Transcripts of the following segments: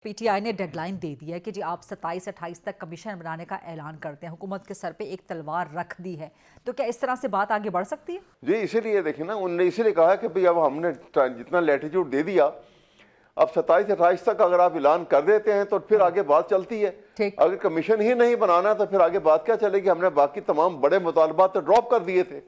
P T I نے dead line دے دی ہے کہ جی آپ 27-28 تک کمیشن بنانے کا اعلان کرتے ہیں. حکومت کے سر پہ ایک تلوار رکھ دی ہے, تو کیا اس طرح سے بات آگے بڑھ سکتی ہے؟ جی اسی لیے دیکھیں نا, انہوں نے اسی لیے کہا کہ بھئی اب ہم نے جتنا لیٹیٹیوڈ دے دیا, اب 27-28 تک اگر آپ اعلان کر دیتے ہیں تو پھر آگے بات چلتی ہے. اگر کمیشن ہی نہیں بنانا ہے تو پھر آگے بات کیا چلے گی؟ ہم نے باقی تمام بڑے مطالبات تو ڈراپ کر دیے تھے,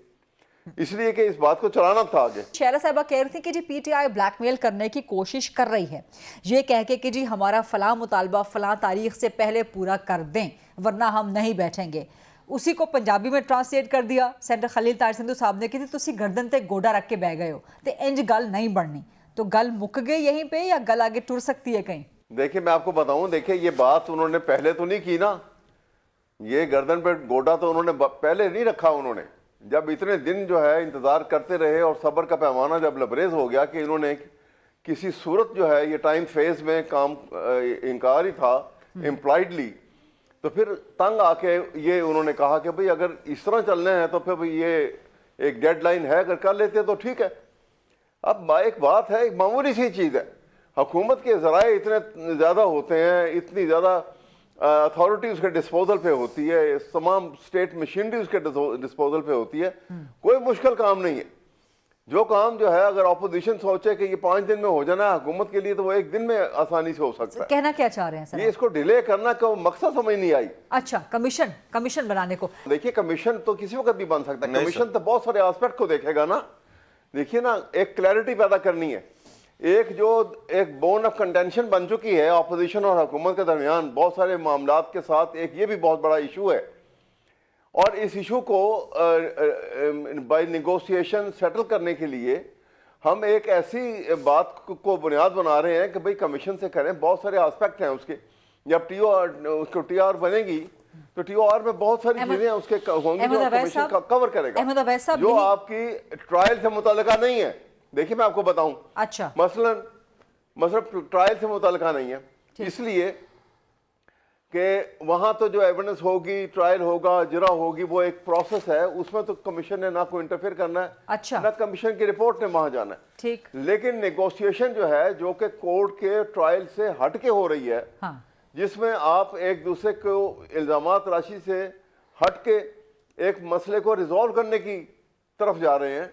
اس لیے کہ اس بات کو چلانا تھا آگے. شہرہ صاحبہ کہہ رہی تھی کہ جی پی ٹی آئی بلیک میل کرنے کی کوشش کر رہی ہے, یہ کہہ کے کہ جی ہمارا فلاں مطالبہ فلاں تاریخ سے پہلے پورا کر دیں ورنہ ہم نہیں بیٹھیں گے. اسی کو پنجابی میں ٹرانسلیٹ کر دیا سینٹر خلیل طاہر سندھو صاحب نے کہ تسی گردن تے گوڈا رکھ کے بہ گئے ہو تے انج گل نہیں بڑھنی. تو گل مک گئی یہیں پہ یا گل آگے ٹر سکتی ہے کہیں؟ دیکھیں میں آپ کو بتاؤں, دیکھیں یہ بات انہوں نے پہلے تو نہیں کی نا, یہ گردن پہ گوڈا تو انہوں نے پہلے نہیں رکھا. انہوں نے جب اتنے دن جو ہے انتظار کرتے رہے اور صبر کا پیمانہ جب لبریز ہو گیا کہ انہوں نے کسی صورت جو ہے یہ ٹائم فیز میں کام انکار ہی تھا امپلائڈلی, تو پھر تنگ آ کے یہ انہوں نے کہا کہ بھئی اگر اس طرح چلنا ہے تو پھر یہ ایک ڈیڈ لائن ہے, اگر کر لیتے تو ٹھیک ہے. اب ایک بات ہے, ایک معمولی سی چیز ہے, حکومت کے ذرائع اتنے زیادہ ہوتے ہیں, اتنی زیادہ اتھارٹی اس کے ڈسپوزل پہ ہوتی ہے, تمام اسٹیٹ مشینری اس کے ڈسپوزل پہ ہوتی ہے, کوئی مشکل کام نہیں ہے. جو کام جو ہے اگر اپوزیشن سوچے کہ یہ 5 دن میں ہو جانا ہے حکومت کے لیے, تو وہ 1 دن میں آسانی سے ہو سکتا ہے. کہنا کیا چاہ رہے ہیں سر؟ یہ اس کو ڈیلے کرنا کا مقصد سمجھ نہیں آئی. اچھا کمیشن بنانے کو دیکھیے کمیشن تو کسی وقت بھی بن سکتا ہے, کمیشن تو بہت سارے آسپیکٹ کو دیکھے گا نا. دیکھیے نا, ایک کلیئرٹی پیدا کرنی ہے, ایک بون آف کنٹینشن بن چکی ہے اپوزیشن اور حکومت کے درمیان بہت سارے معاملات کے ساتھ. ایک یہ بھی بہت بڑا ایشو ہے, اور اس ایشو کو بائی نیگوسیشن سیٹل کرنے کے لیے ہم ایک ایسی بات کو بنیاد بنا رہے ہیں کہ بھئی کمیشن سے کریں. بہت سارے آسپیکٹ ہیں اس کے, جب ٹی او آر بنے گی تو ٹی او آر میں بہت ساری چیزیں اس کے ہوں گی جو کمیشن کا کور کرے گا, جو آپ کی ٹرائل سے متعلقہ نہیں ہے. دیکھیں میں آپ کو بتاؤں, اچھا مثلا ٹرائل سے متعلقہ نہیں ہے, اس لیے کہ وہاں تو جو ایویڈنس ہوگی, ٹرائل ہوگا, اجرا ہوگی, وہ ایک پروسیس ہے, اس میں تو کمیشن نے نہ کوئی انٹرفیئر کرنا ہے, نہ کمیشن کی رپورٹ نے وہاں جانا ہے. لیکن نیگوسیشن جو ہے جو کہ کورٹ کے ٹرائل سے ہٹ کے ہو رہی ہے, جس میں آپ ایک دوسرے کو الزامات راشی سے ہٹ کے ایک مسئلے کو ریزالو کرنے کی طرف جا رہے ہیں,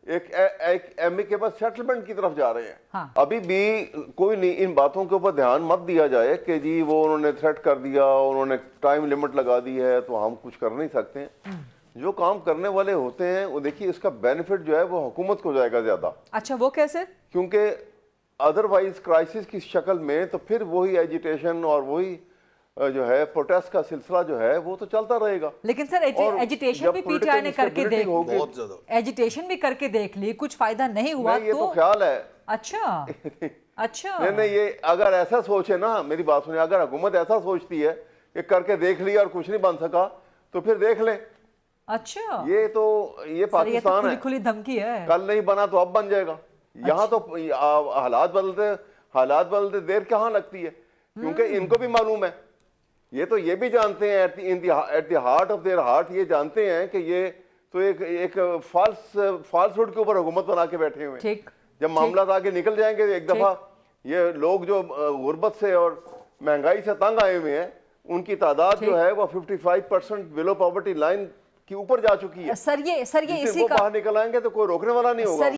ایک ایمیکیبل سیٹلمنٹ کی طرف جا رہے ہیں. ابھی بھی کوئی نہیں, ان باتوں کے اوپر دھیان مت دیا جائے کہ جی وہ انہوں نے تھریٹ کر دیا, انہوں نے ٹائم لمٹ لگا دی ہے تو ہم کچھ کر نہیں سکتے ہیں. جو کام کرنے والے ہوتے ہیں وہ دیکھیے اس کا بینیفٹ جو ہے وہ حکومت کو جائے گا زیادہ. اچھا وہ کیسے؟ کیونکہ ادروائز کرائسس کی شکل میں تو پھر وہی ایجیٹیشن اور وہی جو ہے پروٹیسٹ کا سلسلہ جو ہے وہ تو چلتا رہے گا. لیکن سر ایجیٹیشن بھی پی ٹی آئی نے کر کے دیکھ لی, ایجیٹیشن بھی کر کے دیکھ لی, کچھ فائدہ نہیں ہوا. یہ تو خیال ہے. اچھا نہیں, یہ اگر ایسا سوچے نا, میری بات سنیں, اگر حکومت ایسا سوچتی ہے کہ کر کے دیکھ لیا اور کچھ نہیں بن سکا تو پھر دیکھ لیں. اچھا یہ پاکستان ہے, کھلی دھمکی ہے, کل نہیں بنا تو اب بن جائے گا. یہاں تو حالات بدلتے دیر کہاں لگتی ہے, کیونکہ ان کو بھی معلوم ہے, یہ تو یہ بھی جانتے ہیں at the heart of their heart, یہ جانتے ہیں کہ یہ تو ایک فالسہوڈ کے اوپر حکومت بنا کے بیٹھے ہوئے ہیں. جب معاملات آگے نکل جائیں گے ایک دفعہ, یہ لوگ جو غربت سے اور مہنگائی سے تنگ آئے ہوئے ہیں ان کی تعداد جو ہے وہ 55% بلو پاورٹی لائن کے اوپر جا چکی ہے. سر یہ اسی کا باہر نکل آئیں گے تو کوئی روکنے والا نہیں ہوگا.